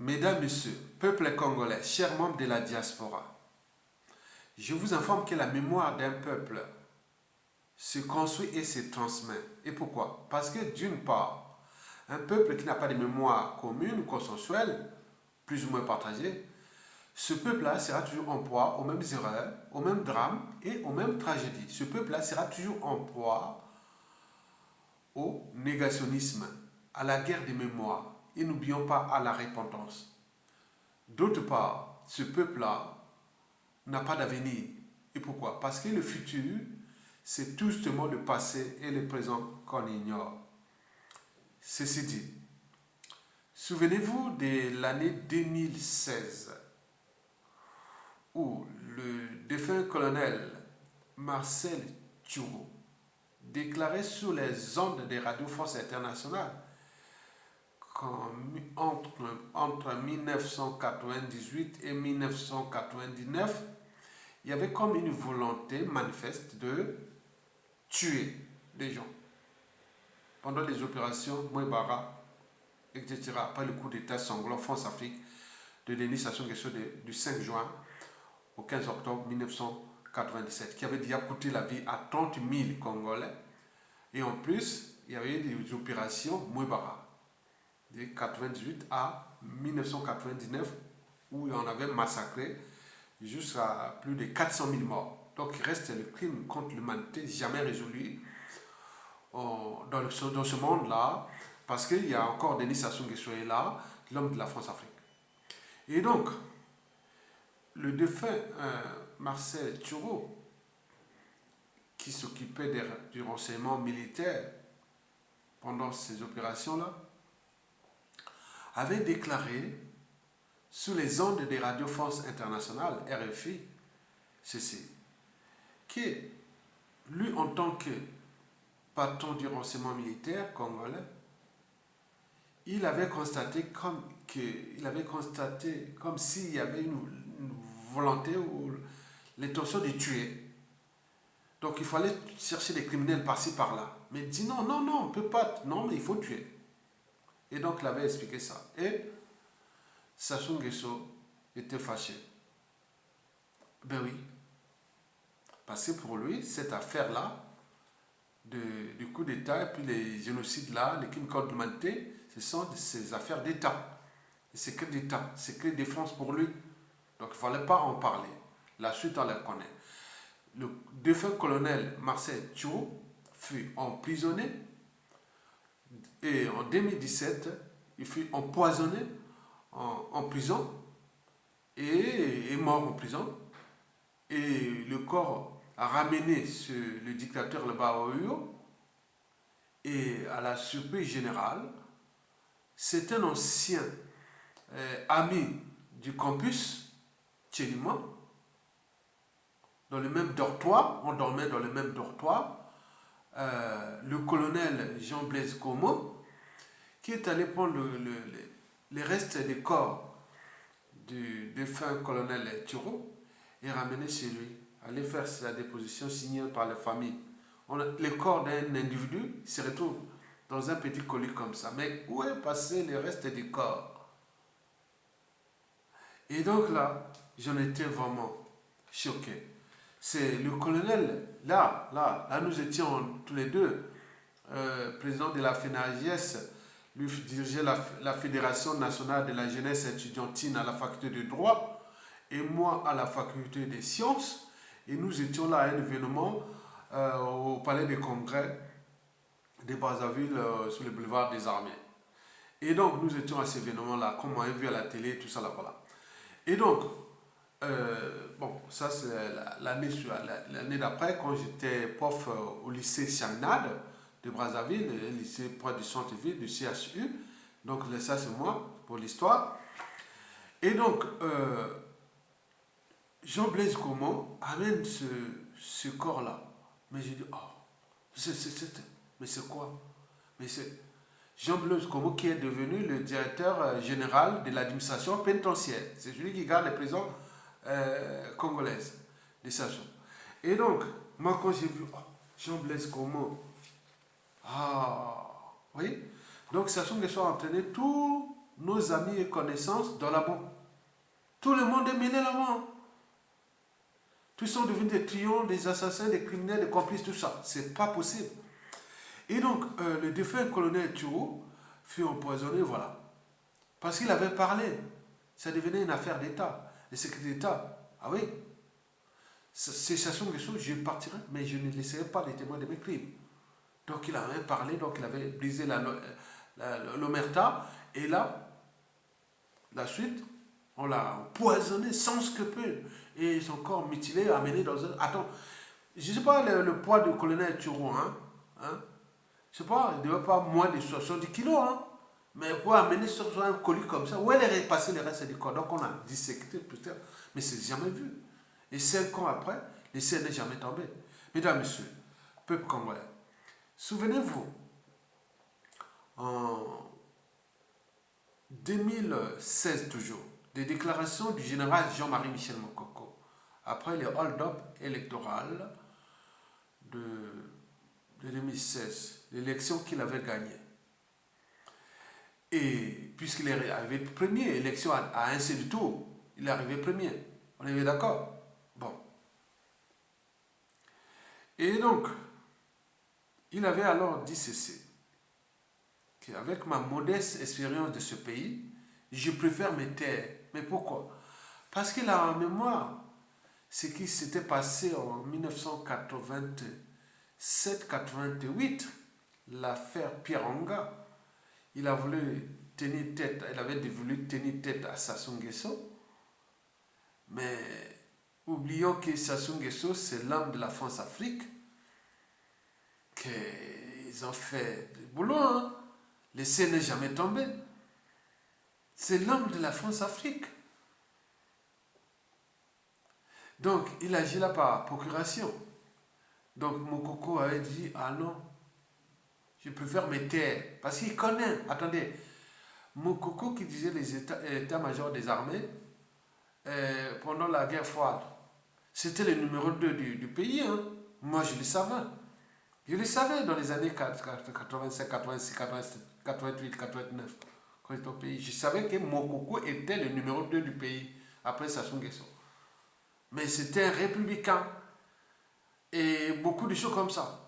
Mesdames, Messieurs, peuple congolais, chers membres de la diaspora, je vous informe que la mémoire d'un peuple se construit et se transmet. Et pourquoi? Parce que d'une part, un peuple qui n'a pas de mémoire commune ou consensuelle, plus ou moins partagée, ce peuple-là sera toujours en proie aux mêmes erreurs, aux mêmes drames et aux mêmes tragédies. Ce peuple-là sera toujours en proie au négationnisme, à la guerre des mémoires et n'oublions pas à la repentance. D'autre part, ce peuple-là n'a pas d'avenir. Et pourquoi? Parce que le futur, c'est tout justement le passé et le présent qu'on ignore. Ceci dit, souvenez-vous de l'année 2016 où le défunt colonel Marcel Tchuro déclarait sur les ondes des radios France internationales qu'entre 1998 et 1999, il y avait comme une volonté manifeste de tuer des gens. Pendant les opérations Mouebara, etc., après le coup d'État sanglant France-Afrique de Denis Sassou Nguesso du 5 juin au 15 octobre 1997, qui avait déjà coûté la vie à 30 000 Congolais. Et en plus, il y avait des opérations Mouebara, de 1998 à 1999, où on avait massacré jusqu'à plus de 400 000 morts. Donc il reste le crime contre l'humanité jamais résolu dans ce monde-là, parce qu'il y a encore Denis Sassou Nguesso là, l'homme de la France-Afrique. Et donc, le défunt Marcel Tchuro, qui s'occupait du renseignement militaire pendant ces opérations-là, avait déclaré sous les ondes des radios France internationales, RFI, ceci, que lui, en tant que patron du renseignement militaire congolais, il avait constaté comme s'il y avait une volonté ou l'intention de tuer. Donc il fallait chercher des criminels par-ci par-là. Mais il dit non, non, non, on ne peut pas, non, mais il faut tuer. Et donc il avait expliqué ça. Et Sassou Nguesso était fâché. Ben oui. Parce que pour lui, cette affaire-là, du coup d'État et puis les génocides-là, les crimes contre l'humanité, ce sont ces affaires d'État. Et c'est que d'État, c'est que défense pour lui. Donc il ne fallait pas en parler. La suite, on la connaît. Le défunt colonel Marcel Tchou fut emprisonné et en 2017, il fut empoisonné en prison et est mort en prison. Et le corps a ramené le dictateur Labaoyo et à la surprise générale, c'est un ancien ami du campus Tchénima, dans le même dortoir, on dormait dans le même dortoir, le colonel Jean-Blaise Comeau, qui est allé prendre les restes des corps du défunt colonel Tchuro et ramener chez lui, aller faire sa déposition signée par la famille. Le corps d'un individu se retrouve dans un petit colis comme ça. Mais où est passé le reste du corps? Et donc là, j'en étais vraiment choqué. C'est le colonel, là, nous étions tous les deux, président de la FENAGES, lui dirigeait la Fédération nationale de la jeunesse étudiantine à la faculté de droit, et moi à la faculté des sciences, et nous étions là à un événement au palais des congrès de Brazzaville sur le boulevard des Armées. Et donc nous étions à cet événement-là, comme on avait vu à la télé, tout ça là, voilà. Et donc, bon, ça c'est l'année d'après, quand j'étais prof au lycée Chaminade de Brazzaville, le lycée près du centre-ville, du CHU. Donc ça c'est moi, pour l'histoire. Et donc, Jean-Blaise Comeau amène ce corps-là. Mais j'ai dit, oh, mais c'est quoi? Mais c'est Jean-Blaise Comeau qui est devenu le directeur général de l'administration pénitentiaire. C'est celui qui garde les prisons congolaises, des Sassou. Et donc, moi quand j'ai vu Jean-Blaise Comeau, oui, donc Sassou Nguesso a entraîné tous nos amis et connaissances dans la boue. Tout le monde est mêlé là-bas. Tous sont devenus des trions, des assassins, des criminels, des complices, tout ça. C'est pas possible. Et donc, le défunt colonel Turo fut empoisonné, voilà. Parce qu'il avait parlé. Ça devenait une affaire d'État. Les secrétaires d'État, ah oui, c'est Sassou Nguesso, je partirai, mais je ne laisserai pas les témoins de mes crimes. Donc il avait parlé, donc il avait brisé l'omerta, et là, la suite, on l'a empoisonné sans scrupule, et son corps mutilé, amené dans un... Attends, je ne sais pas le poids du colonel Turo, hein? Je ne sais pas, il ne devait pas moins de 70 kilos, hein? Mais pour amener sur un colis comme ça, où elle est passée le reste du corps? Donc on a dissecté peut-être, mais c'est jamais vu. Et 5 ans après, le ciel n'est jamais tombé. Mesdames, Messieurs, peuple congolais, souvenez-vous, en 2016 toujours, des déclarations du général Jean-Marie Michel Mokoko, après le hold-up électoral de 2016, l'élection qu'il avait gagnée. Et puisqu'il est arrivé premier, élection à un seul tour, il est arrivé premier. On est bien d'accord? Bon. Et donc, il avait alors dit ceci, qu'avec ma modeste expérience de ce pays, je préfère me taire. Mais pourquoi? Parce qu'il a en mémoire ce qui s'était passé en 1987-88, l'affaire Pierre Anga. Il a voulu tenir tête, il avait voulu tenir tête à Sassou Nguesso, mais oublions que Sassou Nguesso, c'est l'homme de la France-Afrique, qu'ils ont fait du boulot, hein. Le ciel n'est jamais tombé. C'est l'homme de la France-Afrique. Donc, il agit là par procuration. Donc, Mokoko avait dit, ah non, je préfère me taire. Parce qu'il connaît, attendez, Mokoko qui disait les états-majors des armées pendant la guerre froide, c'était le numéro 2 du pays. Hein. Moi, je le savais. Je le savais dans les années 85, 86, 88, 89, quand j'étais au pays. Je savais que Mokoko était le numéro 2 du pays, après Sassou Nguesso. Mais c'était un républicain. Et beaucoup de choses comme ça.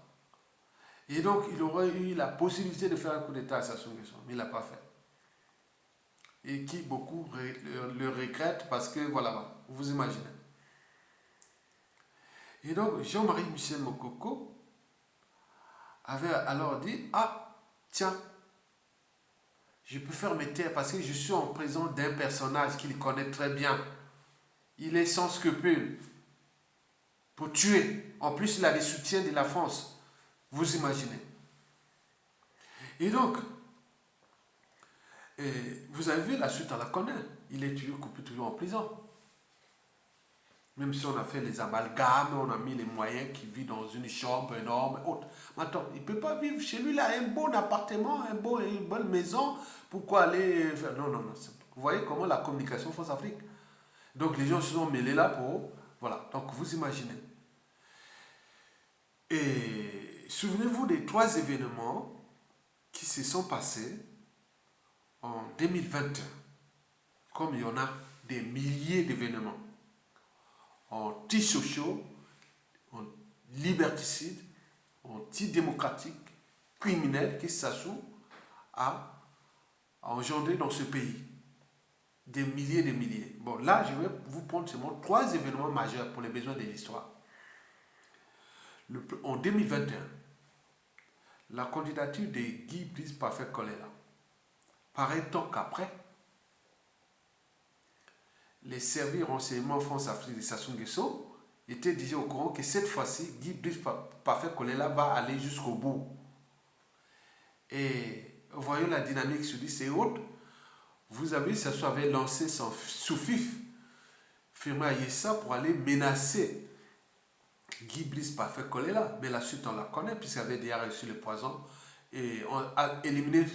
Et donc, il aurait eu la possibilité de faire un coup d'État à Sassou Nguesso, mais il ne l'a pas fait. Et qui beaucoup le regrettent parce que, voilà, vous imaginez. Et donc, Jean-Marie Michel Mokoko avait alors dit, ah, tiens, je peux faire mes taire parce que je suis en présence d'un personnage qu'il connaît très bien. Il est sans scrupule pour tuer. En plus, il a le soutien de la France. Vous imaginez. Et donc, vous avez vu la suite, on la connaît. Il est toujours coupé, toujours en prison. Même si on a fait les amalgames, on a mis les moyens qu'il vit dans une chambre énorme, autre. Mais attends, il ne peut pas vivre chez lui, là, un bon appartement, une bonne maison. Pourquoi aller faire... Non, non, non. Vous voyez comment la communication France-Afrique. Donc les gens se sont mêlés là pour... Voilà, donc vous imaginez. Et souvenez-vous des 3 événements qui se sont passés en 2021. Comme il y en a des milliers d'événements. Anti-sociaux, liberticides, antidémocratiques, criminels que Sassou a engendré dans ce pays. Des milliers et des milliers. Bon, là, je vais vous prendre seulement 3 événements majeurs pour les besoins de l'histoire. En 2021, la candidature de Guy Brice Parfait Kolela. Paraît-on qu'après, les services renseignements France-Afrique de Sassou Nguesso étaient déjà au courant que cette fois-ci, Guy Brice Parfait Kolela va aller jusqu'au bout. Et voyons la dynamique sur 10 et autres. Vous avez vu, Sassou avait lancé son sous-fif, Firmin Ayessa, pour aller menacer Guy Brice Parfait Kolela. Mais la suite, on la connaît, puisqu'il avait déjà reçu le poison. Et on a éliminé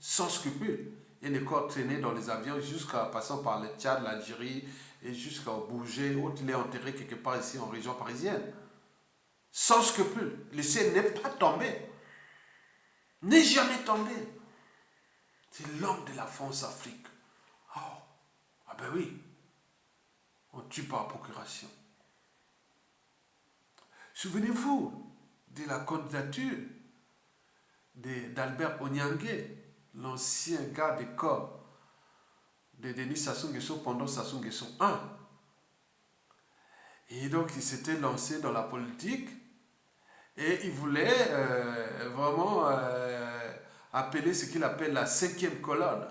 sans scrupule. Et le corps traîné dans les avions jusqu'à passant par le Tchad, l'Algérie et jusqu'au Bougé, où il est enterré quelque part ici en région parisienne. Sans scrupule. Le ciel n'est pas tombé. N'est jamais tombé. C'est l'homme de la France-Afrique. Oh, ah ben oui, on tue par procuration. Souvenez-vous de la candidature d'Albert Onyangue, l'ancien garde des corps de Denis Sassou Nguesso pendant Sassou Nguesso 1. Et donc, il s'était lancé dans la politique et il voulait vraiment appeler ce qu'il appelle la 5e colonne.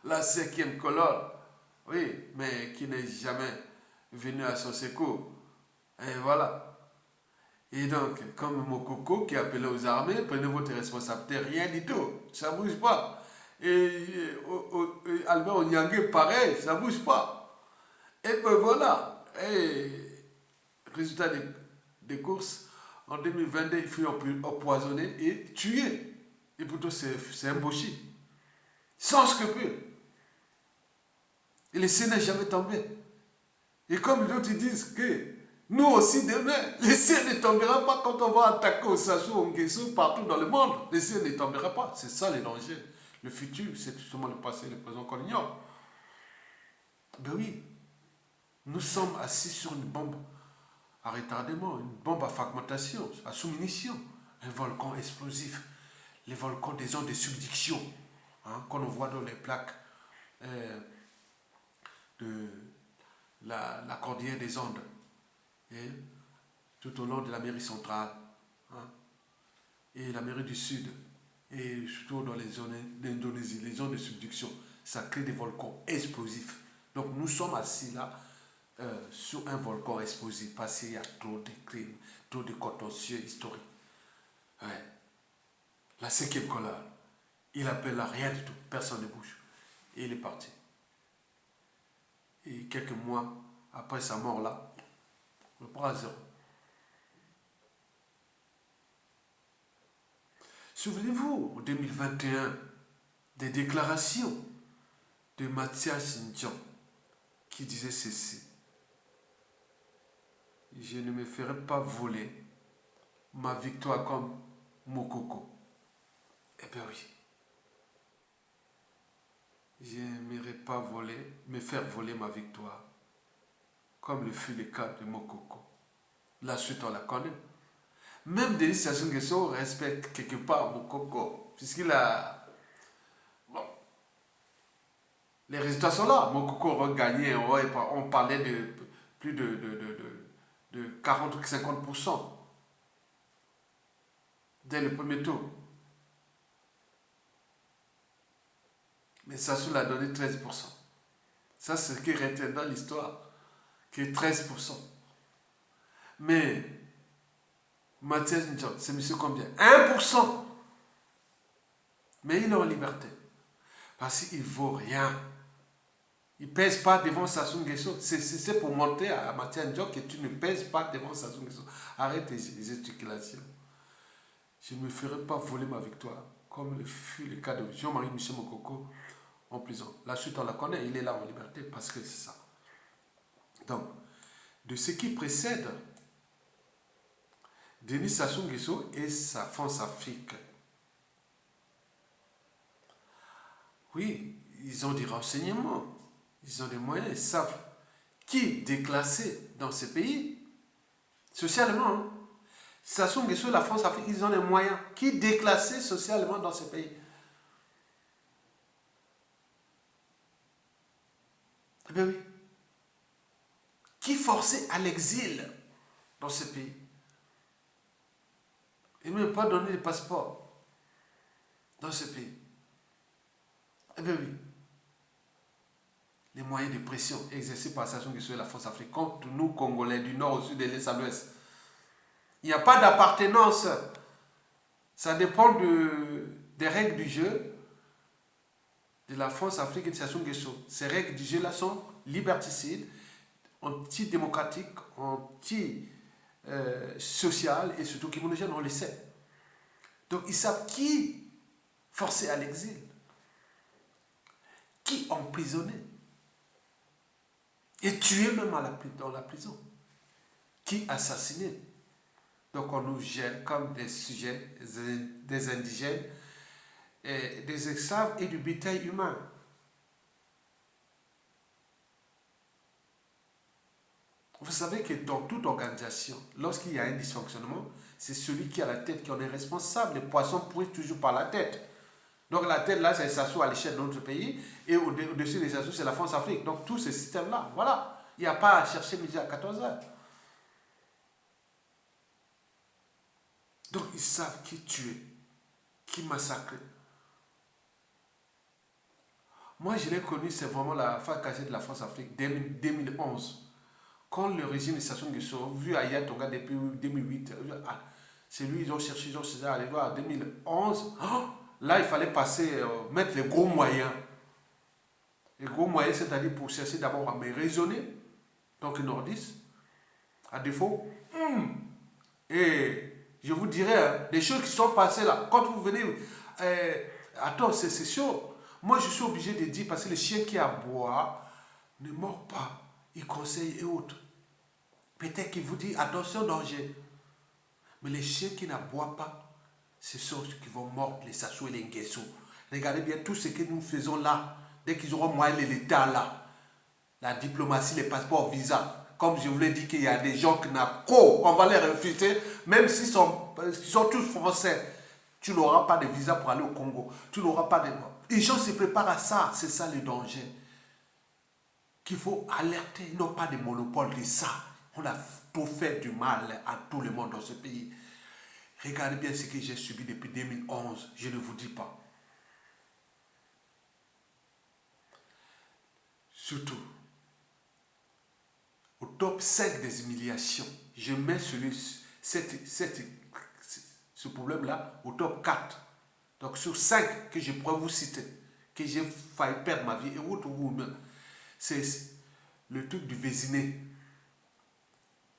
La 5e colonne, oui, mais qui n'est jamais venu à son secours. Et voilà. Et donc, comme Mokoko qui appelait aux armées, prenez votre responsabilité, rien du tout, ça ne bouge pas. Et Albert Onyangue, pareil, ça ne bouge pas. Et ben voilà. Et résultat des courses, en 2022, il fut empoisonné et tué. Et pourtant, c'est un bouchi. Sans scrupule. Et le ciel n'est jamais tombé. Et comme d'autres disent que nous aussi demain, le ciel ne tombera pas quand on va attaquer au Sassou Nguesso partout dans le monde. Le ciel ne tombera pas. C'est ça le danger. Le futur, c'est justement le passé et le présent qu'on ignore. Ben oui, nous sommes assis sur une bombe à retardement, une bombe à fragmentation, à sous-munition, un volcan explosif, les volcans des zones de subduction, qu'on voit dans les plaques de la cordillère des Andes, et tout au long de l'Amérique centrale, et l'Amérique du Sud, et surtout dans les zones d'Indonésie, les zones de subduction, ça crée des volcans explosifs. Donc nous sommes assis là, sur un volcan explosif parce qu'il y a trop de crimes, trop de contentieux historiques. Ouais. La 5e colonne, il appelle à rien du tout, personne ne bouge. Et il est parti. Et quelques mois après sa mort là, on le prend à zéro. Souvenez-vous, en 2021, des déclarations de Mathias Ndjan qui disait ceci: je ne me ferai pas voler ma victoire comme Mokoko. Eh bien oui. Je n'aimerais pas me faire voler ma victoire, comme le fut le cas de Mokoko. La suite, on la connaît. Même Denis Sassou Nguesso respecte quelque part Mokoko, puisqu'il a... Bon, les résultats sont là. Mokoko aurait gagné, on parlait de plus de 40 ou 50% dès le premier tour. Mais Sassou l'a donné 13%. Ça, c'est ce qui retient dans l'histoire, qui est 13%. Mais Mathias Ndjan, c'est monsieur combien? 1%. Mais il est en liberté. Parce qu'il ne vaut rien. Il ne pèse pas devant Sassou Nguesso. C'est pour montrer à Mathias Ndjan que tu ne pèses pas devant Sassou Nguesso. Arrête les gesticulations. Je ne me ferai pas voler ma victoire, comme fut le cas de Jean-Marie Michel Mokoko en prison. La suite, on la connaît, il est là en liberté parce que c'est ça. Donc, de ce qui précède Denis Sassou Nguesso et sa France-Afrique. Oui, ils ont des renseignements, ils ont des moyens, ils savent qui déclasser dans ce pays, socialement. Sassou Nguesso et la France-Afrique, ils ont des moyens. Qui déclasser socialement dans ce pays? Eh bien oui. Qui forcer à l'exil dans ce pays? Et même pas donner de passeport dans ce pays. Eh bien oui. Les moyens de pression exercés par Sassou Nguesso et la France-Afrique contre nous, Congolais, du nord au sud, de l'est à l'ouest. Il n'y a pas d'appartenance. Ça dépend des règles du jeu de la France-Afrique et de Sassou Nguesso. Ces règles du jeu-là sont liberticides, antidémocratiques, anti-sociales et surtout criminogènes, on le sait. Donc ils savent qui forcer à l'exil, qui emprisonner et tuer même dans la prison, qui assassiner. Donc on nous gère comme des sujets, des indigènes, des esclaves et du bétail humain. Vous savez que dans toute organisation, lorsqu'il y a un dysfonctionnement, c'est celui qui a la tête qui en est responsable. Les poissons pourrissent toujours par la tête. Donc la tête, là, c'est les SASU à l'échelle de notre pays. Et au-dessus des SASU, c'est la France-Afrique. Donc tous ces systèmes-là, voilà. Il n'y a pas à chercher midi à 14 heures. Donc ils savent qui tuer, qui massacrer. Moi, je l'ai connu, c'est vraiment la phase cachée de la France-Afrique, 2011. Quand le régime de Sassou Nguesso, vu Aya Tonga depuis 2008, c'est lui, ils ont cherché, à aller voir en 2011. Oh, là, il fallait passer, mettre les gros moyens. Les gros moyens, c'est-à-dire pour chercher d'abord à me raisonner, donc nordiste, à défaut. Et je vous dirais, hein, des choses qui sont passées là, quand vous venez, attends, c'est sûr. Moi, je suis obligé de dire, parce que le chien qui aboie ne mord pas, il conseille et autres. Peut-être qu'il vous dit, attention, danger. Mais les chiens qui n'aboient pas, ce sont ceux qui vont mordre les Sassou et les Nguesso. Regardez bien tout ce que nous faisons là, dès qu'ils auront moyen l'État là, la diplomatie, les passeports, visa. Comme je vous l'ai dit qu'il y a des gens qui n'ont qu'au, on va les refuser, même s'ils sont tous français. Tu n'auras pas de visa pour aller au Congo. Tu n'auras pas de... Les gens se préparent à ça, c'est ça le danger. Qu'il faut alerter, ils n'ont pas de monopole de ça. On a tout fait du mal à tout le monde dans ce pays. Regardez bien ce que j'ai subi depuis 2011, je ne vous dis pas. Surtout, au top 5 des humiliations, je mets ce problème-là au top 4. Donc sur 5 que je pourrais vous citer, que j'ai failli perdre ma vie, et autre, c'est le truc du Vésiné,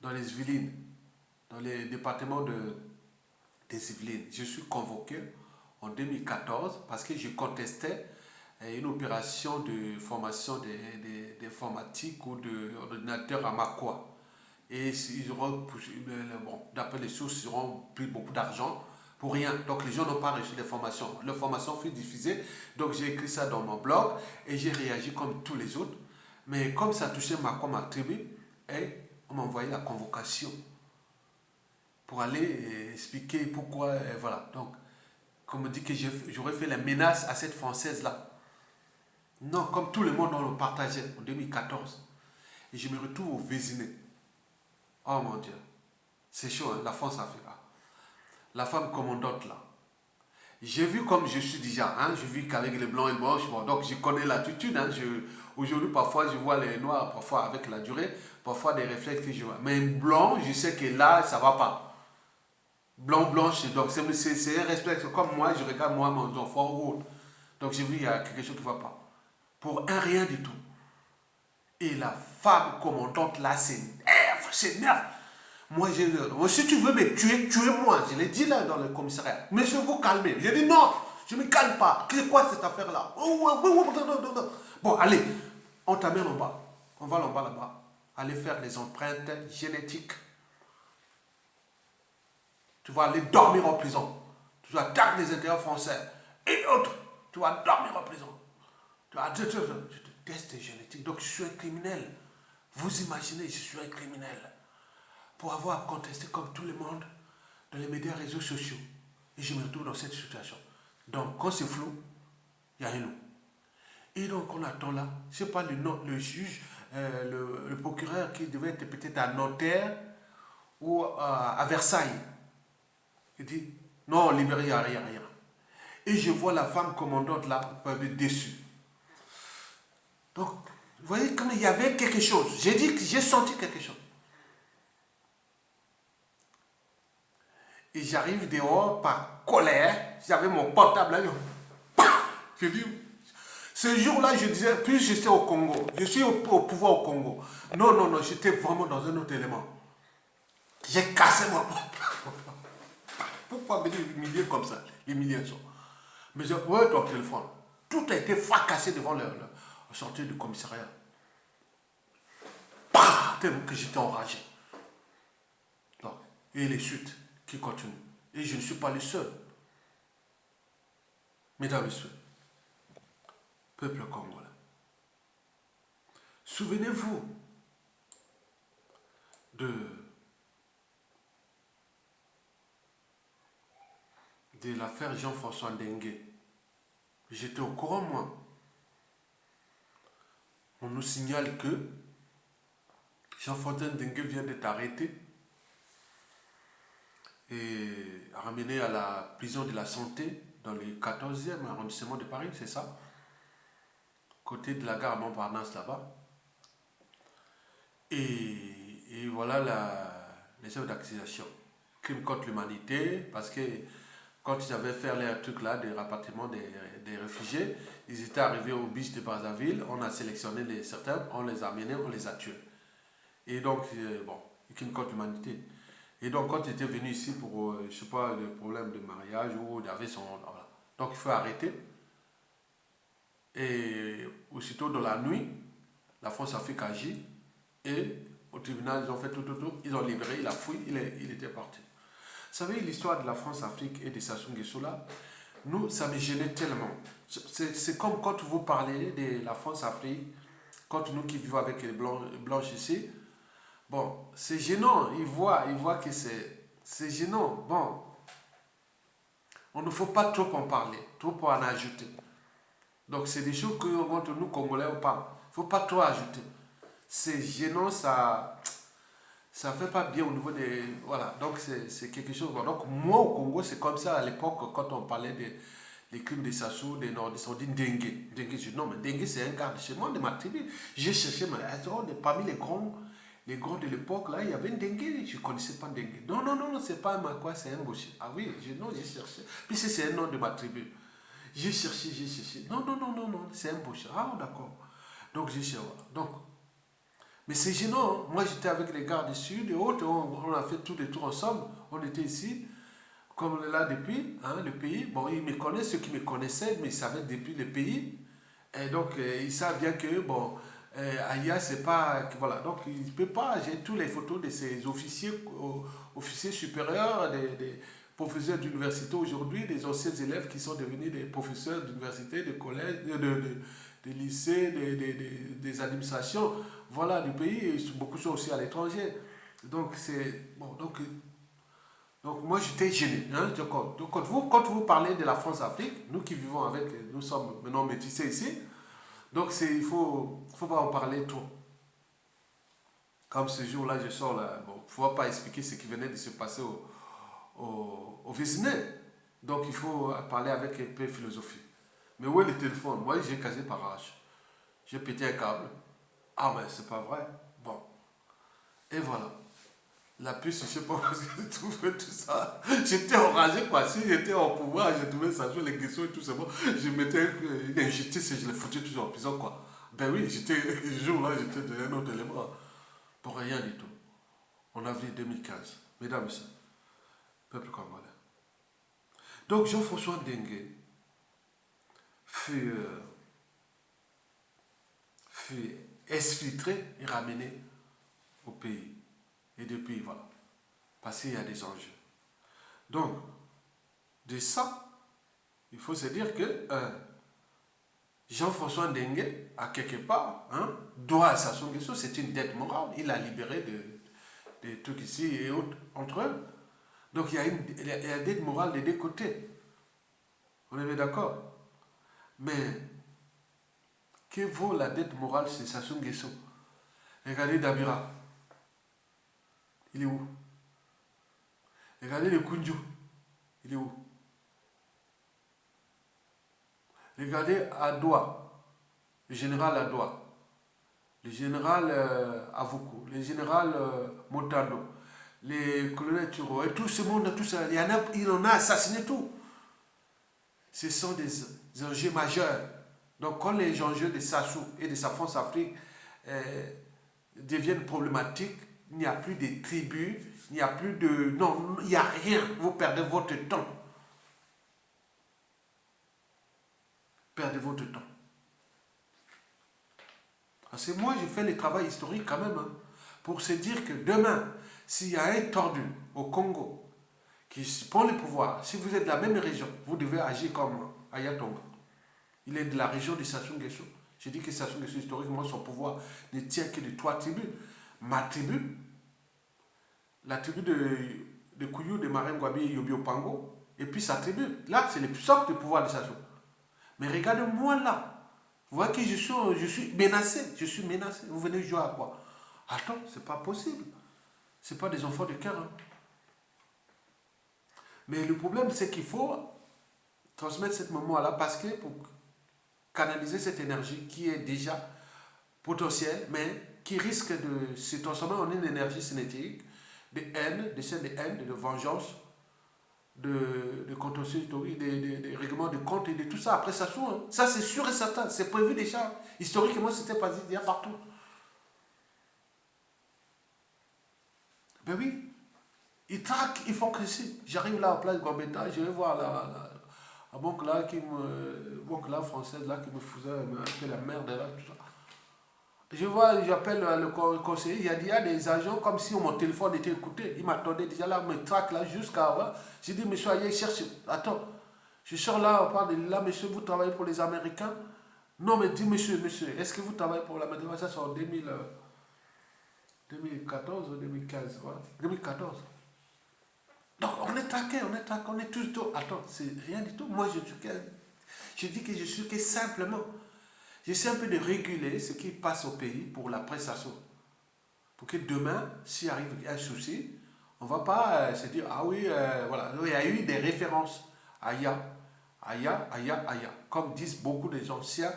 dans les Yvelines, dans les départements des Yvelines. Je suis convoqué en 2014 parce que je contestais une opération de formation d'informatique ou d'ordinateur à Makwa. Et ils auront, bon, d'après les sources, ils auront pris beaucoup d'argent pour rien. Donc les gens n'ont pas reçu les formations. Les formations furent diffusées. Donc j'ai écrit ça dans mon blog et j'ai réagi comme tous les autres. Mais comme ça touchait ma tribu, et on m'a envoyé la convocation pour aller expliquer pourquoi, voilà. Donc, on me dit que j'aurais fait la menace à cette Française-là. Non, comme tout le monde, on le partageait en 2014. Et je me retrouve au Vésiné. Oh mon Dieu, c'est chaud, hein, la France-Afrique. La femme commandante là. J'ai vu comme je suis déjà, hein, je vis qu'avec les blancs et les blanches, bon, donc je connais l'attitude. Hein, aujourd'hui, parfois, je vois les noirs, parfois avec la durée, parfois des réflexes que je vois. Mais blanc, je sais que là, ça ne va pas. Blanc, blanche, donc c'est un réflexe. Comme moi, je regarde moi, mon enfant ou autre. Donc j'ai vu, il y a quelque chose qui ne va pas. Pour un rien du tout. Et la femme commandante là s'énerve. Moi, si tu veux me tuer, tuez-moi. Je l'ai dit là dans le commissariat. Monsieur, vous calmez. J'ai dit non, je ne me calme pas. C'est quoi cette affaire-là? Bon, allez, on t'amène en bas. On va en bas là-bas. Aller faire les empreintes génétiques. Tu vas aller dormir en prison. Tu vas attaquer les intérêts français. Et autres, tu vas dormir en prison. Je te teste génétique. Donc je suis un criminel. Vous imaginez, je suis un criminel. Pour avoir contesté comme tout le monde dans les médias réseaux sociaux. Et je me retrouve dans cette situation. Donc quand c'est flou, il y a un nom. Et donc on attend là. Ce n'est pas le juge, le procureur qui devait être peut-être à Nanterre ou à Versailles. Il dit, non, libéré, il n'y a rien. Et je vois la femme commandante là, déçue. Donc, vous voyez comme il y avait quelque chose. J'ai dit que j'ai senti quelque chose. Et j'arrive dehors par colère. J'avais mon portable là. Je dis, ce jour-là, je disais, puis j'étais au Congo. Je suis au pouvoir au Congo. Non, j'étais vraiment dans un autre élément. J'ai cassé mon portable. Pourquoi me humilier comme ça, l'humiliation? Mais je vois ton téléphone. Tout a été fracassé devant la sortie du commissariat. Tellement que j'étais enragé. Donc, et les suites qui continuent. Et je ne suis pas le seul. Mesdames et messieurs, peuple congolais, souvenez-vous de l'affaire Jean-François Ndengue. J'étais au courant, moi. On nous signale que Jean-François Ndengue vient d'être arrêté et ramené à la prison de la santé dans le 14e arrondissement de Paris, c'est ça? Côté de la gare Montparnasse là-bas. Et voilà les œuvres d'accusation. Crime contre l'humanité, parce que quand ils avaient fait les trucs là, des rapatriements des réfugiés, ils étaient arrivés au beach de Brazzaville, on a sélectionné certains, on les a amenés, on les a tués. Et donc, bon, crime contre l'humanité. Et donc, quand ils étaient venus ici pour, je sais pas, le problème de mariage, ou il avait son... Voilà. Donc, il faut arrêter. Et aussitôt dans la nuit, la France-Afrique agit. Et au tribunal, ils ont fait tout. Ils ont libéré, il a fui, il était parti. Vous savez, l'histoire de la France-Afrique et de Sassou Nguesso là, nous, ça me gênait tellement. C'est comme quand vous parlez de la France-Afrique, quand nous qui vivons avec les blanches ici, bon, c'est gênant, ils voient que c'est gênant. Bon, on ne faut pas trop en parler, trop en ajouter. Donc, c'est des choses que entre nous, Congolais, on parle. Il ne faut pas trop ajouter. C'est gênant, ça fait pas bien au niveau des... Voilà, donc c'est quelque chose... Donc, moi, au Congo, c'est comme ça à l'époque, quand on parlait des crimes de Sassou, des Nordistes, on dit Ndengue. Ndengue, je dis non, mais Ndengue, c'est un gars de chez moi, de ma tribu. J'ai cherché, mais parmi les grands de l'époque, là, il y avait Ndengue, je ne connaissais pas Ndengue. Non, c'est pas un Makwa, c'est un Boucher. Ah oui, j'ai cherché. Puis c'est un nom de ma tribu. J'ai cherché. Non, c'est un Boucher. Ah, d'accord. Donc, j'ai cherché, voilà. Donc, mais c'est gênant. Moi, j'étais avec les gars du Sud et autres. On a fait tous les tours ensemble. On était ici. Comme on est là depuis, hein, le pays. Bon, ils me connaissent, ceux qui me connaissaient, mais ils savaient depuis le pays. Et donc, ils savent bien que, bon, Aya, c'est pas... Voilà. Donc, il ne peut pas... J'ai toutes les photos de ces officiers supérieurs, des professeurs d'université aujourd'hui, des anciens élèves qui sont devenus des professeurs d'université, de collège, des lycées, des administrations, voilà, du pays, et beaucoup sont aussi à l'étranger. Donc, c'est... Bon, donc moi, j'étais gêné. Hein, donc, quand vous parlez de la France-Afrique, nous qui vivons avec, nous sommes maintenant métissés ici, donc il ne faut pas en parler trop. Comme ce jour-là, je sors là, bon, il ne faut pas expliquer ce qui venait de se passer au Vésinet. Donc, il faut parler avec un peu de philosophie. Mais où est le téléphone? Moi, j'ai casé par arrache. J'ai pété un câble. Ah, mais c'est pas vrai. Bon. Et voilà. La puce, je sais pas où j'ai trouvé tout ça. J'étais enragé, quoi. Si j'étais au pouvoir, j'ai trouvé ça sur les questions et tout ça. Bon, je mettais une injustice et je les foutais tous en prison, quoi. Ben oui, le jour-là, j'étais de un autre élément. Pour rien du tout. En avril 2015. Mesdames et messieurs, peuple congolais. Donc, Jean-François Ndengue fut exfiltré et ramené au pays. Et depuis, voilà. Parce qu'il y a des enjeux. Donc, de ça, il faut se dire que Jean-François Ndengue, à quelque part, hein, doit à Sassou Nguesso, c'est une dette morale. Il a libéré des trucs ici et autres entre eux. Donc, il y a une dette morale des deux côtés. On est bien d'accord? Mais, que vaut la dette morale chez Sassou Nguesso? Regardez Dabira. Il est où? Regardez le Kunju. Il est où? Regardez Adoua, le général Adoua, le général Avoukou, le général Montando, les colonels Turo, et tout ce monde, tout ça, il en a assassiné tout. Ce sont des enjeux majeurs. Donc quand les enjeux de Sassou et de sa France-Afrique deviennent problématiques, il n'y a plus de tribus, il n'y a plus de... Non, il n'y a rien. Vous perdez votre temps. Perdez votre temps. Parce que moi, je fais le travail historique quand même, hein, pour se dire que demain, s'il y a un tordu au Congo qui prend le pouvoir, si vous êtes de la même région, vous devez agir comme moi. Ayatonga. Il est de la région de Sassou Nguesso. Je dis que Sassou Nguesso, historiquement, son pouvoir ne tient que de 3 tribus. Ma tribu, la tribu de Kouyou, de Marem Gwabi et Yobio Pango, et puis sa tribu. Là, c'est le socle de pouvoir de Sassou. Mais regardez-moi là. Vous voyez que je suis menacé. Je suis menacé. Vous venez jouer à quoi? Attends, c'est pas possible. C'est pas des enfants de cœur. Hein. Mais le problème, c'est qu'il faut transmettre cette mémoire-là parce que pour canaliser cette énergie qui est déjà potentielle, mais qui risque de se transformer en une énergie cinétique de haine, de scène de haine, de vengeance, de contentieux historique, de règlements de compte et de tout ça. Après, ça s'ouvre. Hein. Ça, c'est sûr et certain. C'est prévu déjà. Historiquement, c'était pas dit partout. Ben oui. Ils traquent, ils font que si. J'arrive là à place Gambetta, je vais voir la banque là, banque là française là qui me faisait un peu la merde là, tout ça. Je vois, j'appelle le conseiller, il y a des agents comme si mon téléphone était écouté. Il m'attendait déjà là, me traque là jusqu'à. Ouais. J'ai dit, monsieur, allez, cherche. Attends, je sors là, on parle de là, monsieur, vous travaillez pour les Américains? Non, mais dis, monsieur, est-ce que vous travaillez pour l'Amérique? Ça, c'est en 2014 ou 2015, voilà. 2014. Donc, on est traqué, on est tout. Attends, c'est rien du tout. Moi, je dis que je suis que simplement. J'essaie un peu de réguler ce qui passe au pays pour la prestation. Pour que demain, s'il arrive un souci, on ne va pas se dire, ah oui, voilà. Il y a eu des références. Aya. Comme disent beaucoup des anciens,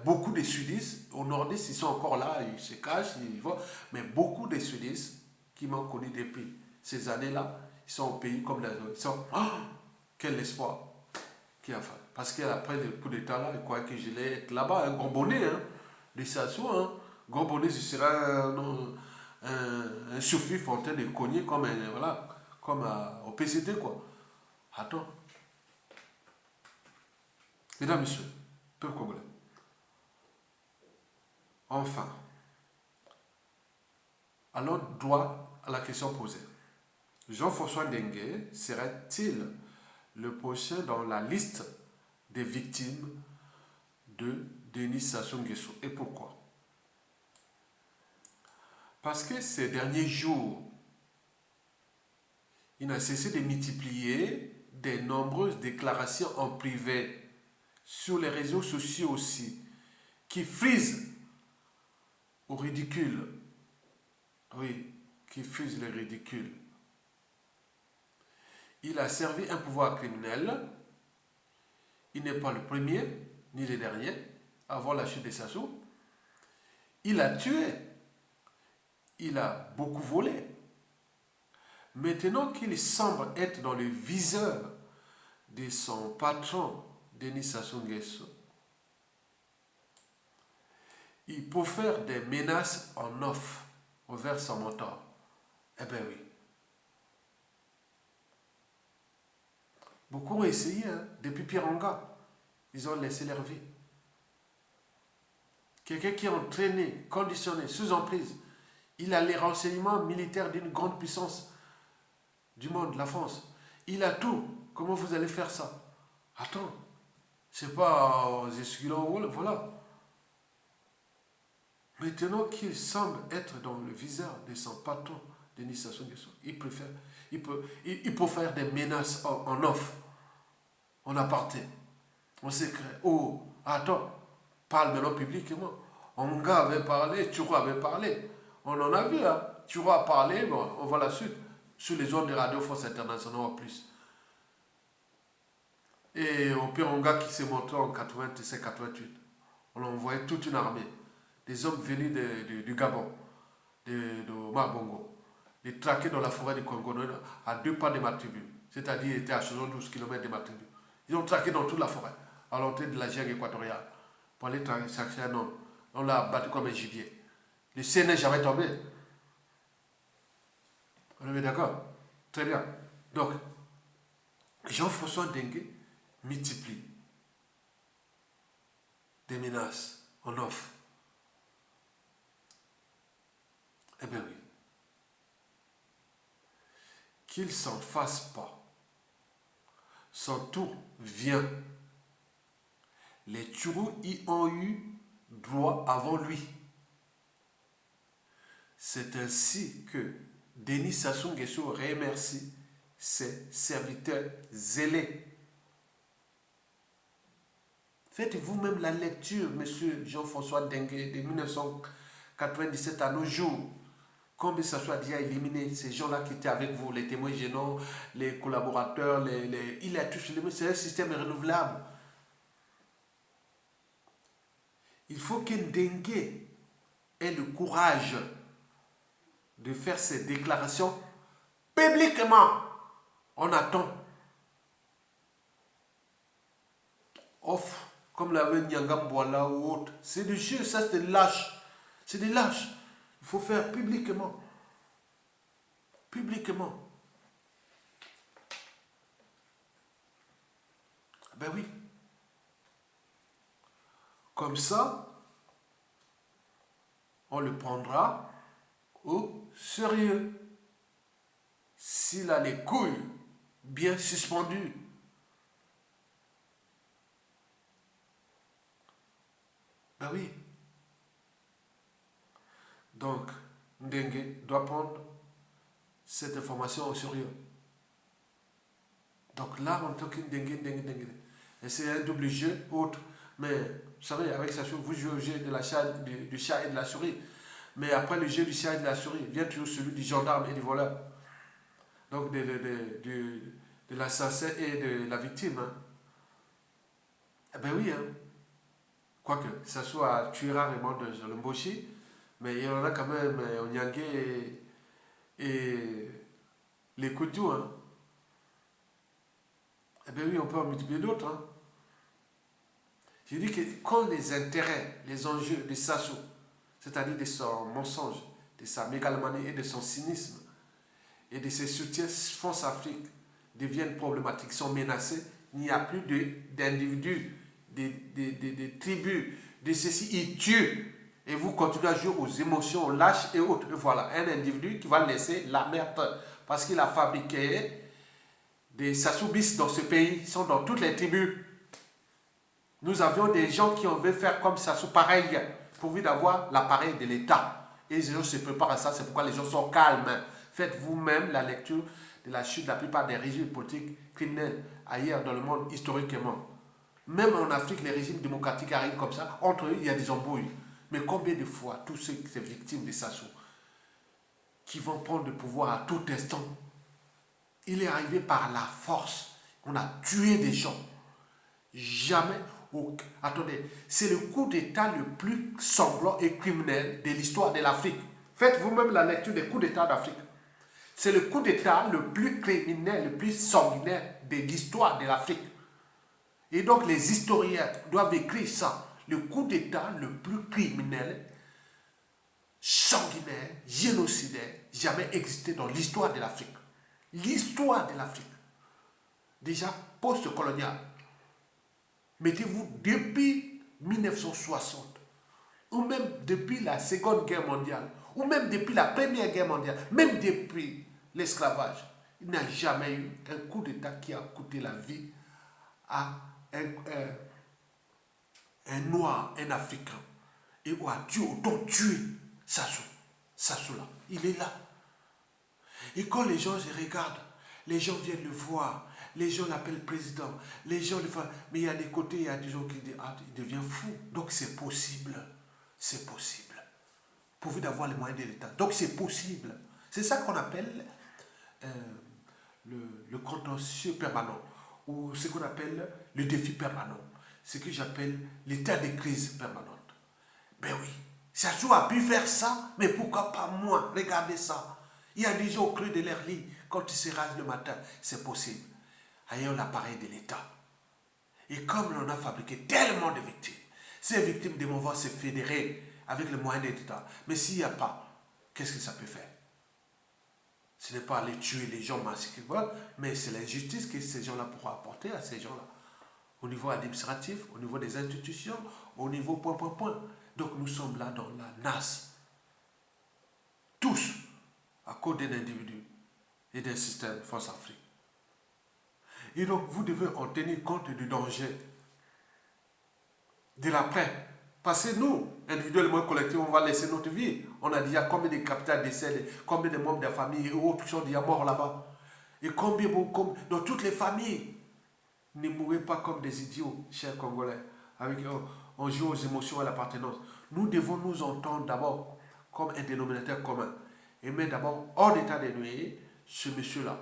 beaucoup des sudistes, au nordistes, ils sont encore là, ils se cachent, ils vont. Mais beaucoup des sudistes qui m'ont connu depuis ces années-là, ils sont au pays comme les autres. Ils sont, oh, quel espoir qui a fait. Parce qu'après le coup d'état là, il croyait que je l'ai être là-bas, un gros bonnet, hein, de Sassou, hein. Gros bonnet, ce sera un souffle en train de cogner comme, voilà, comme au PCT, quoi. Attends. Mesdames, messieurs, peuple congolais. Enfin, allons droit à la question posée. Jean-François Ndengue serait-il le prochain dans la liste des victimes de Denis Sassou Nguesso? Et pourquoi? Parce que ces derniers jours, il n'a cessé de multiplier des nombreuses déclarations en privé, sur les réseaux sociaux aussi, qui frisent au ridicule. Oui, qui frisent le ridicule. Il a servi un pouvoir criminel. Il n'est pas le premier, ni le dernier, avant la chute de Sassou. Il a tué. Il a beaucoup volé. Maintenant qu'il semble être dans le viseur de son patron, Denis Sassou Nguesso, il peut faire des menaces en off envers son mentor. Eh bien oui. Beaucoup ont essayé, hein, depuis Piranga. Ils ont laissé leur vie. Quelqu'un qui est entraîné, conditionné, sous emprise, il a les renseignements militaires d'une grande puissance du monde, la France. Il a tout. Comment vous allez faire ça? Attends, c'est pas aux esculents, voilà. Maintenant qu'il semble être dans le viseur de son patron, Denis Sassou Nguesso, il peut faire des menaces en off, en aparté, en secret. Oh, attends, parle maintenant publiquement. Onga avait parlé, Turo avait parlé. On en a vu, hein. Turo a parlé, bon, on voit la suite. Sur les ondes de Radio France Internationale en plus. Et au Pironga qui s'est montré en 87-88, on a envoyé toute une armée, des hommes venus du Gabon, de Marbongo, les traquer dans la forêt du Congo, à 2 pas de ma tribu, c'est-à-dire était à 72 km de ma tribu. Ils ont traqué dans toute la forêt, à l'entrée de la jungle équatoriale, pour aller chercher un homme. On l'a battu comme un gibier. Le ciel n'est jamais tombé. On est d'accord? Très bien. Donc, Jean-François Ndengue multiplie des menaces en off. Eh bien oui. Qu'il s'en fasse pas. Son tour vient Les Tchurou y ont eu droit avant lui. C'est ainsi que Denis Sassou Nguesso remercie ses serviteurs zélés. Faites vous-même la lecture, monsieur Jean-François Dengue, de 1997 à nos jours. Combien ça soit déjà éliminé, ces gens-là qui étaient avec vous, les témoins gênants, les collaborateurs, il a tous éliminé. C'est un système renouvelable. Il faut que Dengue ait le courage de faire ces déclarations publiquement. On attend. Off, comme l'avait Nyangambouala ou autre. C'est du jeu, ça c'est lâche. C'est des lâches. Il faut faire publiquement. Publiquement. Ben oui. Comme ça, on le prendra au sérieux. S'il a les couilles bien suspendues. Ben oui. Donc, Ndengue doit prendre cette information au sérieux. Donc là, on toque Ndengue. Et c'est un double jeu autre. Mais, vous savez, avec ça, vous jouez au jeu de du chat et de la souris. Mais après le jeu du chat et de la souris, vient toujours celui du gendarme et du voleur. Donc de l'assassin et de la victime. Hein. Eh ben oui, hein. Quoique, ça soit Tuera Raymond de Zolomboshi, mais il y en a quand même Onyangue et les Koutou. Hein. Eh bien oui, on peut en multiplier d'autres. Hein. Je dis que quand les intérêts, les enjeux de Sassou, c'est-à-dire de son mensonge, de sa mégalomanie et de son cynisme, et de ses soutiens France Afrique deviennent problématiques, sont menacés, il n'y a plus d'individus, de tribus, de ceci, ils tuent. Et vous continuez à jouer aux émotions, aux lâches et autres. Et voilà, un individu qui va laisser la merde parce qu'il a fabriqué des Sassoubis dans ce pays, ils sont dans toutes les tribus. Nous avions des gens qui avaient faire comme Sassou pareil, pourvu d'avoir l'appareil de l'État. Et les gens se préparent à ça, c'est pourquoi les gens sont calmes. Faites vous-même la lecture de la chute de la plupart des régimes politiques criminels ailleurs dans le monde historiquement. Même en Afrique, les régimes démocratiques arrivent comme ça. Entre eux, il y a des embrouilles. Mais combien de fois, tous ceux qui sont victimes de Sassou, qui vont prendre le pouvoir à tout instant, il est arrivé par la force. On a tué des gens. Jamais. Attendez, c'est le coup d'État le plus sanglant et criminel de l'histoire de l'Afrique. Faites vous-même la lecture des coups d'État d'Afrique. C'est le coup d'État le plus criminel, le plus sanguinaire de l'histoire de l'Afrique. Et donc les historiens doivent écrire ça. Le coup d'État le plus criminel, sanguinaire, génocidaire, jamais existé dans l'histoire de l'Afrique. L'histoire de l'Afrique. Déjà post-coloniale. Mettez-vous depuis 1960, ou même depuis la Seconde Guerre mondiale, ou même depuis la Première Guerre mondiale, même depuis l'esclavage, il n'y a jamais eu un coup d'État qui a coûté la vie à un noir, un africain, et où a tué, autant tué Sassou. Sassou là, il est là. Et quand les gens se regardent, les gens viennent le voir, les gens l'appellent président, les gens le font. Mais il y a des côtés, il y a des gens qui disent, ah, il devient fou. Donc c'est possible. C'est possible. Pourvu d'avoir les moyens de l'État. Donc c'est possible. C'est ça qu'on appelle le contentieux permanent, ou ce qu'on appelle le défi permanent. Ce que j'appelle l'état de crise permanente. Ben oui, Sassou a pu faire ça, mais pourquoi pas moi? Regardez ça. Il y a des gens au creux de leur lit, quand ils se rasent le matin, c'est possible. Ayant l'appareil de l'État. Et comme l'on a fabriqué tellement de victimes, ces victimes devront se fédérer avec les moyens de l'État. Mais s'il n'y a pas, qu'est-ce que ça peut faire? Ce n'est pas aller tuer les gens massivement, mais c'est l'injustice que ces gens-là pourront apporter à ces gens-là. Au niveau administratif, au niveau des institutions, au niveau point. Donc nous sommes là dans la nasse. Tous, à cause d'un individu et d'un système France Afrique. Et donc vous devez en tenir compte du danger. de l'après. Parce que nous, individuellement et collectivement, on va laisser notre vie. On a dit, il y a combien de capitales décédés, combien de membres de la famille et autres qui sont déjà morts là-bas. Et combien, dans toutes les familles, ne mourrez pas comme des idiots, chers Congolais. Avec, on joue aux émotions et à l'appartenance. Nous devons nous entendre d'abord comme un dénominateur commun. Et mettre d'abord hors d'état de nuire ce monsieur-là,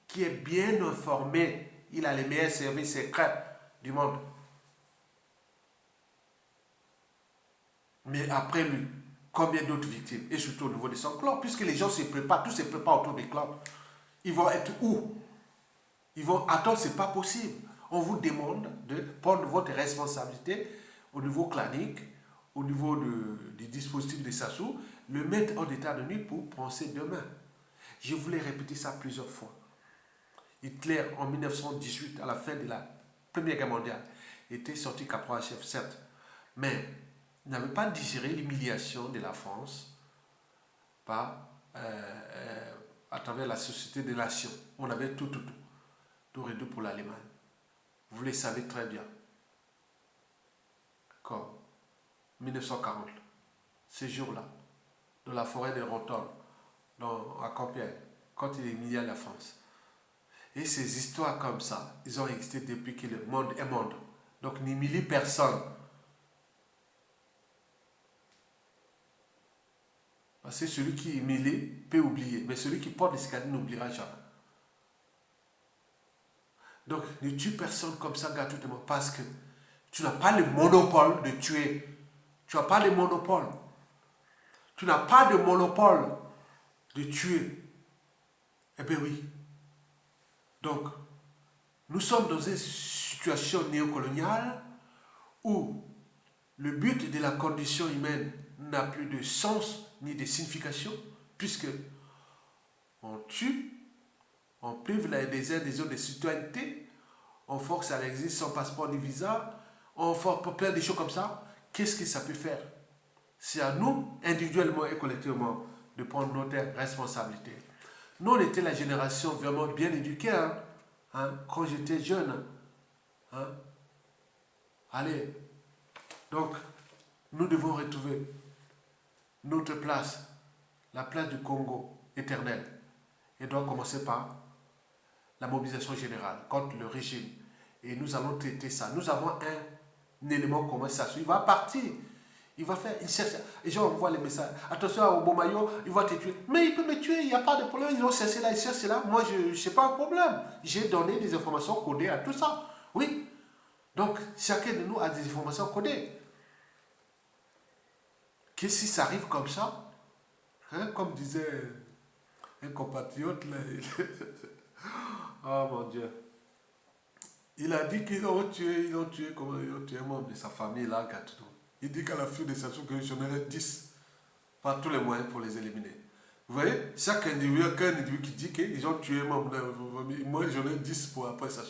qui est bien informé. Il a les meilleurs services secrets du monde. Mais après lui, combien d'autres victimes? Et surtout au niveau de son clan, puisque les gens se préparent, tout se prépare autour des clans. Ils vont être où? Ils vont attendre, c'est pas possible. On vous demande de prendre votre responsabilité au niveau clanique, au niveau du dispositif de Sassou, le mettre en état de nuit pour penser demain. Je voulais répéter ça plusieurs fois. Hitler, en 1918, à la fin de la Première Guerre mondiale, était sorti caporal-chef, certes, mais il n'avait pas digéré l'humiliation de la France par, à travers la Société des Nations. On avait tout réduit pour l'Allemagne. Vous le savez très bien. Comme 1940, ce jour-là, dans la forêt de Rotonde, à Compiègne, quand il humiliait la France. Et ces histoires comme ça, ils ont existé depuis que le monde est monde. Donc n'humilie personne. Parce que celui qui humilie peut oublier, mais celui qui porte les cicatrices n'oubliera jamais. Donc ne tue personne comme ça gratuitement parce que tu n'as pas le monopole de tuer. Tu n'as pas le monopole. Tu n'as pas de monopole de tuer. Eh bien oui. Donc, nous sommes dans une situation néocoloniale où le but de la condition humaine n'a plus de sens ni de signification, puisque on tue, on prive les uns des autres de citoyenneté, on force à l'exil sans passeport ni visa, on force plein de choses comme ça. Qu'est-ce que ça peut faire? C'est à nous, individuellement et collectivement, de prendre notre responsabilité. Nous, on était la génération vraiment bien éduquée, quand j'étais jeune. Allez, donc, nous devons retrouver notre place, la place du Congo éternel. Et doit commencer par la mobilisation générale contre le régime. Et nous allons traiter ça. Nous avons un élément commun, ça. Il va partir. Il va faire, il cherche, les gens envoient les messages. Attention au Bomayo, il va te tuer. Mais il peut me tuer, il n'y a pas de problème. Ils ont cherché là, ils cherchent là. Moi, je n'ai pas un problème. J'ai donné des informations codées à tout ça. Oui. Donc, chacun de nous a des informations codées. Que si ça arrive comme ça, comme disait un compatriote, là, oh mon Dieu. Il a dit qu'ils ont tué un membre de sa famille là, Gatineau. Il dit qu'à la fin de cette que j'en aurais 10 par tous les moyens pour les éliminer. Vous voyez, chaque individu qui dit qu'ils ont tué un membre de la famille, moi j'en ai 10 pour après ça.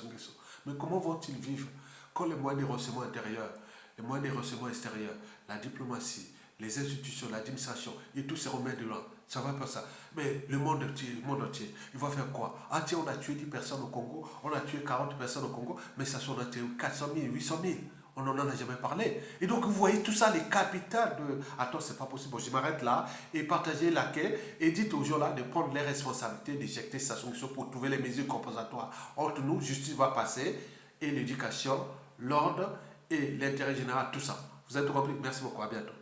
Mais comment vont-ils vivre quand les moyens de renseignement intérieur, les moyens de renseignement extérieur, la diplomatie, les institutions, l'administration, et tout se remet dedans? Ça va pas ça. Mais le monde entier, il va faire quoi? Ah tiens, on a tué 10 personnes au Congo, on a tué 40 personnes au Congo, mais ça on a tué 400 000, 800 000. On n'en a jamais parlé. Et donc, vous voyez tout ça, les capitales de... Attends, c'est pas possible. Bon, je m'arrête là et partagez la quai et dites aux gens là de prendre les responsabilités, d'éjecter sa sanction pour trouver les mesures compensatoires. Entre nous, justice va passer et l'éducation, l'ordre et l'intérêt général, tout ça. Vous avez tout compris? Merci beaucoup. À bientôt.